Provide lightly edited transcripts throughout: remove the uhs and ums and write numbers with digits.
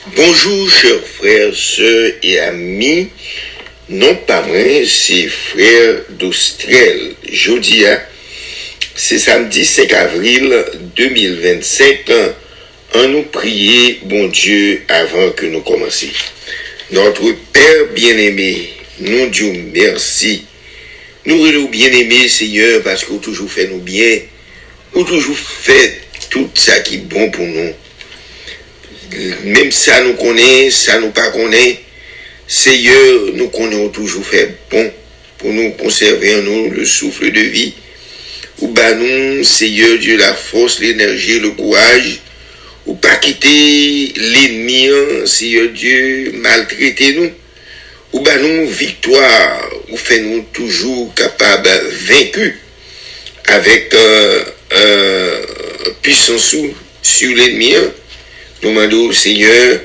Bonjour chers frères, sœurs et amis, non pas moi, c'est frère d'Austrel. Jodia, c'est samedi 5 avril 2025, on nous prier, bon Dieu, avant que nous commencions. Notre Père bien-aimé, nous Dieu merci. Nous voulons bien-aimé Seigneur parce que vous toujours fait nous bien, vous toujours fait tout ça qui est bon pour nous. Même ça nous connaît, ça nous pas connaît. Seigneur, nous connaissons toujours fait bon pour nous conserver en nous le souffle de vie. Ou bah nous, Seigneur Dieu, la force, l'énergie, le courage. Ou pas quitter l'ennemi, Seigneur Dieu, maltraiter nous. Ou bah nous, victoire, ou fait nous toujours capables vaincus avec puissance sur l'ennemi. Nous demandons au Seigneur,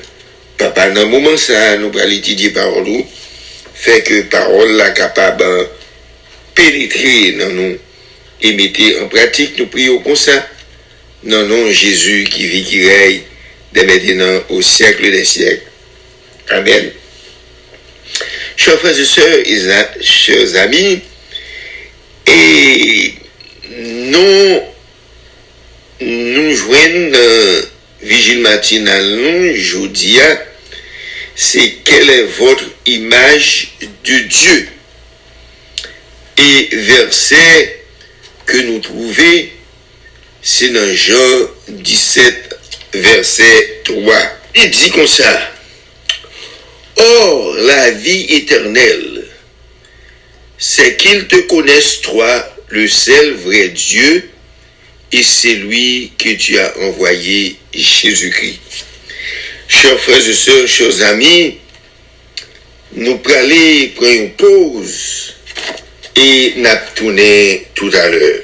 Papa, dans le moment ça, nous allons étudier parole, fait que parole là capable de pénétrer dans nous et mettre en pratique, nous prions comme ça, dans le nom de Jésus qui vit, qui règne, dès maintenant au siècle des siècles. Amen. Chers frères et sœurs, chers amis, et nous joignons Vigile matinale, nous, jeudi, c'est quelle est votre image de Dieu. Et verset que nous trouvons, c'est dans Jean 17, verset 3. Il dit comme ça. Or, la vie éternelle, c'est qu'ils te connaissent, toi, le seul vrai Dieu, et c'est lui que tu as envoyé, Jésus-Christ. Chers frères et sœurs, chers amis, nous allons prendre une pause et nous tourner tout à l'heure.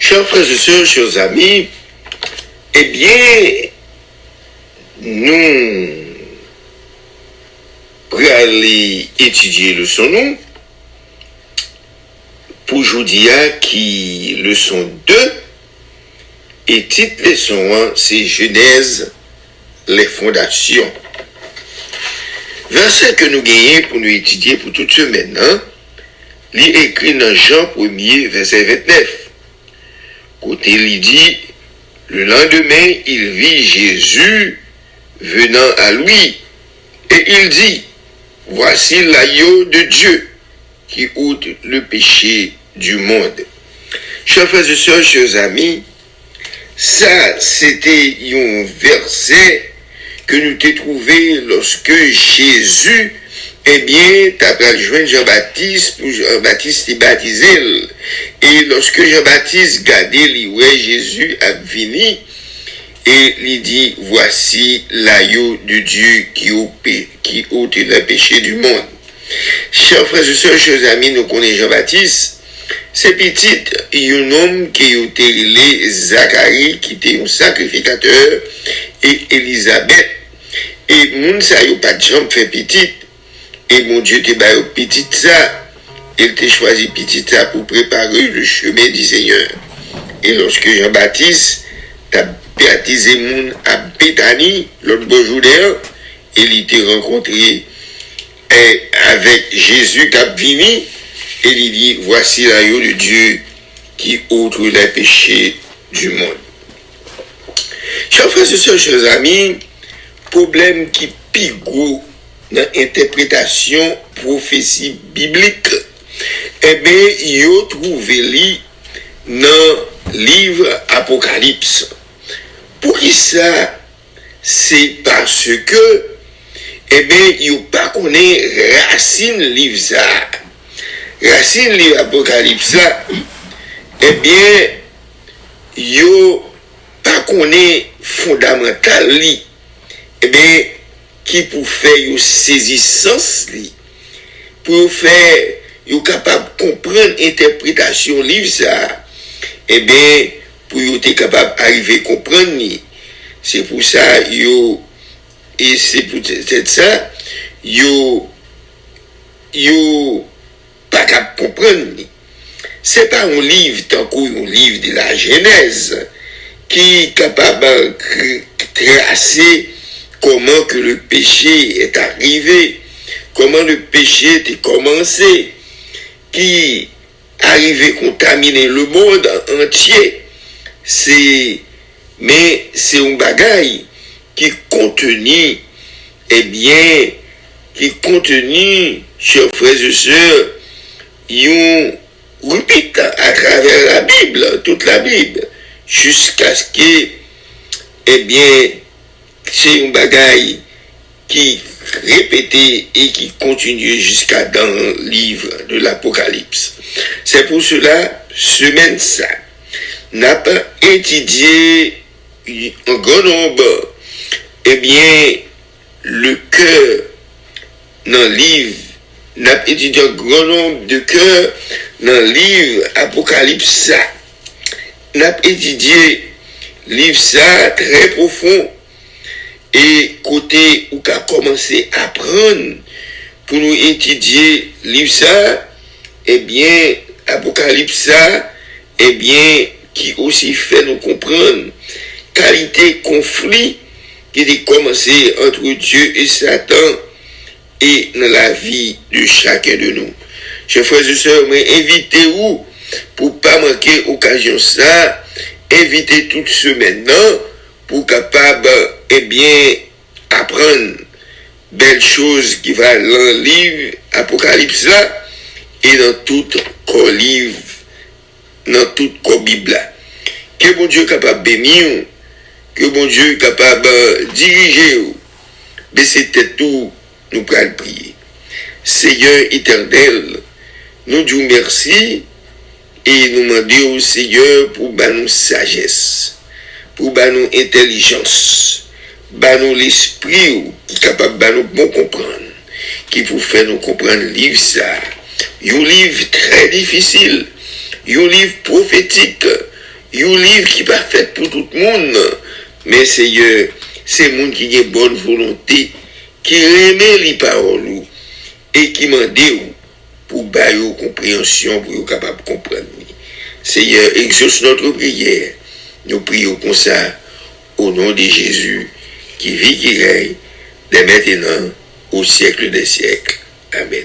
Chers frères et sœurs, chers amis, eh bien, nous allons étudier le son nom pour aujourd'hui qui leçon 2 et titre leçon 1 c'est Genèse, les fondations. Verset que nous gagnons pour nous étudier pour toute semaine, il est écrit dans Jean 1er, verset 29. Côté il dit, le lendemain, il vit Jésus venant à lui, et il dit, voici l'agneau de Dieu qui ôte le péché du monde. Chers frères et sœurs, chers amis, ça c'était un verset que nous t'ai trouvé lorsque Jésus, eh bien, t'as rejoint Jean-Baptiste pour Jean-Baptiste t'y baptisé. Et lorsque Jean-Baptiste gardait ouais, Jésus a venu et il dit, voici l'agneau de Dieu qui ôte le péché du monde. Chers frères et sœurs, chers amis, nous connaissons Jean-Baptiste. C'est petit, il y a un homme qui a été Zacharie, qui était un sacrificateur, et Élisabeth. Et moun sa yo pas de jambe fait petit. Et mon Dieu te ba yo petit ça. Il t'a choisi petit ça pour préparer le chemin du Seigneur. Et lorsque Jean-Baptiste a baptisé moun à Béthanie, l'autre beau jour d'ailleurs, il était rencontré avec Jésus qui a venu, et il dit, voici l'agneau de Dieu qui ôte les péchés du monde. Chers frères et sœurs, chers amis, problème qui pigou dans l'interprétation prophétie biblique, eh bien, il a trouvé dans le livre Apocalypse. Pour qui ça? C'est parce que, eh bien, il n'y a pas connaît racine livre ça. Racine livre Apocalypse là, eh bien, il n'y a pas connaît fondamental li. Eh bien, qui pour faire une saisissance li, pour faire, vous capable de comprendre l'interprétation livre ça, eh bien, pour vous être capable d'arriver à comprendre, c'est pour ça, et c'est pour ça, vous pas capable de comprendre. C'est pas un livre, tant qu'un livre de la Genèse, qui est capable de tracer comment que le péché est arrivé, comment le péché est commencé, qui arrive à contaminer le monde entier. Mais c'est un bagage qui contenu, eh bien, qui contenu, chers frères et sœurs, ils répète à travers la Bible, toute la Bible, jusqu'à ce que, eh bien, c'est un bagage qui répété et qui continue jusqu'à dans le livre de l'Apocalypse. C'est pour cela, semaine ça, n'a pas étudié un grand nombre, eh bien, le cœur dans le livre, n'a pas étudié un grand nombre de cœurs dans le livre Apocalypse ça. N'a pas étudié le livre ça très profond. Et côté où qu'a commencé à apprendre pour nous étudier livre ça, eh bien, Apocalypse ça, eh bien, qui aussi fait nous comprendre qualité conflit qui a commencé entre Dieu et Satan et dans la vie de chacun de nous. Chers frères et sœurs, invitez-vous pour pas manquer occasion ça, invitez toute semaine pour capable, eh bien, apprendre belles choses qui va dans le livre Apocalypse là et dans tout le livre, dans tout le Bible là. Que bon Dieu est capable de bénir, que bon Dieu est capable de diriger, baisser tête tout, nous pourrons prier. Seigneur éternel, nous disons merci et nous demandons au Seigneur pour nous sagesse, pour nous intelligence, nous l'esprit qui est capable de nous bon comprendre, qui pour faire nous comprendre le livre ça. Un livre très difficile, un livre prophétique, un livre qui n'est pas fait pour tout le monde, mais Seigneur, c'est le monde qui a bonne volonté, qui remet les paroles et qui demande pour bailler compréhension, pour être capable de comprendre. Seigneur, exauce notre prière. Nous prions comme ça, au nom de Jésus, qui vit, qui règne, dès maintenant, au siècle des siècles. Amen.